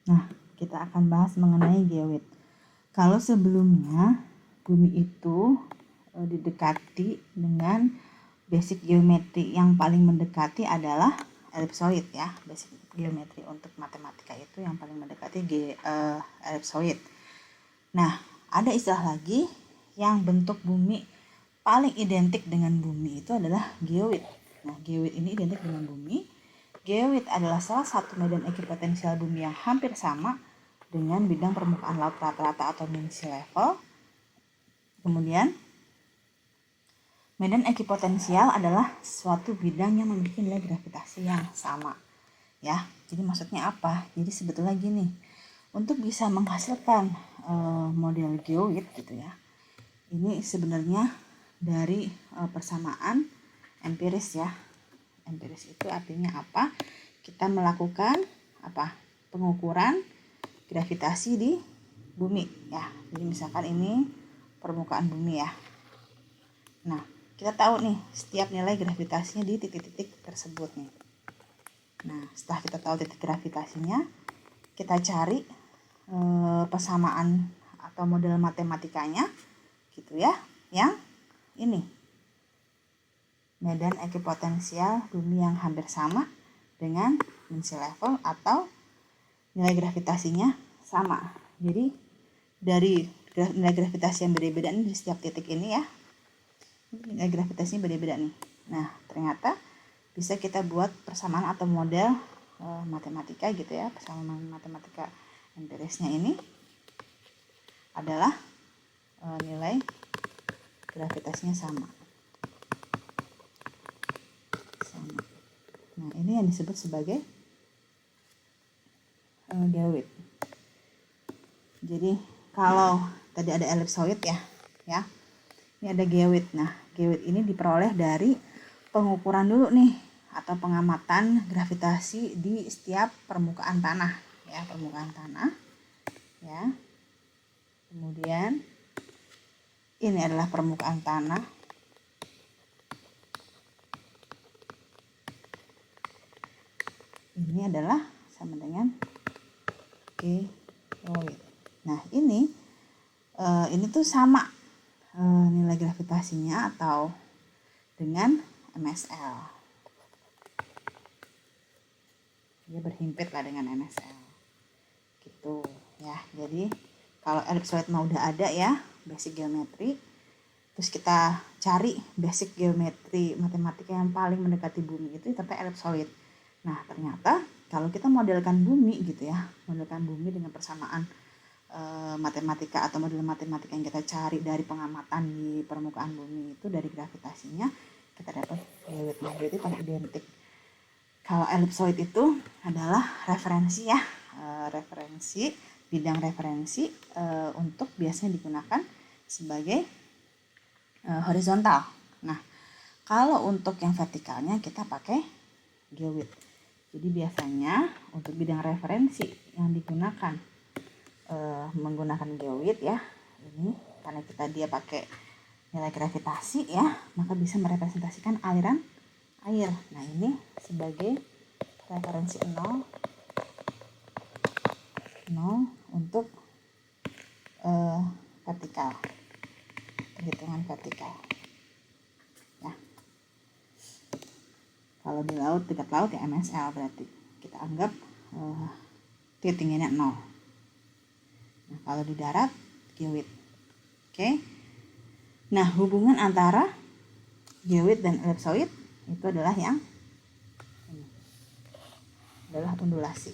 Nah, kita akan bahas mengenai geoid. Kalau sebelumnya bumi itu didekati dengan basic geometri yang paling mendekati adalah ellipsoid ya. Basic geometri untuk matematika itu yang paling mendekati ellipsoid. Nah, ada istilah lagi yang bentuk bumi paling identik dengan bumi itu adalah geoid. Nah, geoid ini identik dengan bumi. Geoid adalah salah satu medan ekipotensial bumi yang hampir sama dengan bidang permukaan laut rata-rata atau mean sea level. Kemudian, medan ekipotensial adalah suatu bidang yang memiliki nilai gravitasi yang sama. Ya, jadi maksudnya apa? Jadi sebetulnya gini, untuk bisa menghasilkan model geoid gitu ya, ini sebenarnya dari persamaan empiris ya. Empiris itu artinya apa? Kita melakukan pengukuran gravitasi di bumi ya. Jadi misalkan ini permukaan bumi ya. Nah, kita tahu nih setiap nilai gravitasinya di titik-titik tersebut nih. Nah, setelah kita tahu titik gravitasinya, kita cari persamaan atau model matematikanya gitu ya, yang ini medan ekipotensial bumi yang hampir sama dengan mean sea level atau nilai gravitasinya sama. Jadi dari nilai gravitasi yang beda-beda ini di setiap titik ini ya, nilai gravitasinya beda-beda nih. Nah, ternyata bisa kita buat persamaan atau model matematika gitu ya. Persamaan matematika empirisnya ini adalah nilai gravitasinya sama. Nah, ini yang disebut sebagai geoid. Jadi kalau tadi ada ellipsoid ya. Ini ada geoid. Nah, geoid ini diperoleh dari pengukuran dulu nih atau pengamatan gravitasi di setiap permukaan tanah ya, permukaan tanah ya. Kemudian ini adalah permukaan tanah. Ini adalah sama dengan geoid. Nah, ini tuh sama nilai gravitasinya atau dengan MSL. Dia berhimpit lah dengan MSL. Gitu ya. Jadi kalau ellipsoid mah udah ada ya, basic geometri. Terus kita cari basic geometri matematika yang paling mendekati bumi itu ternyata ellipsoid. Nah, ternyata kalau kita modelkan bumi gitu ya, modelkan bumi dengan persamaan matematika atau model matematika yang kita cari dari pengamatan di permukaan bumi itu dari gravitasinya, kita dapat geoid. Nah, berarti paling identik. Kalau ellipsoid itu adalah referensi ya, bidang referensi untuk biasanya digunakan sebagai horizontal. Nah, kalau untuk yang vertikalnya kita pakai geoid. Jadi biasanya untuk bidang referensi yang digunakan menggunakan geoid ya, ini karena dia pakai nilai gravitasi ya, maka bisa merepresentasikan aliran air. Nah, ini sebagai referensi 0 untuk vertikal, perhitungan vertikal ya. Kalau di laut, dekat laut ya MSL, berarti kita anggap titiknya 0. Nah, kalau di darat geoid. Oke. Nah, hubungan antara geoid dan ellipsoid itu adalah yang ini. Adalah undulasi.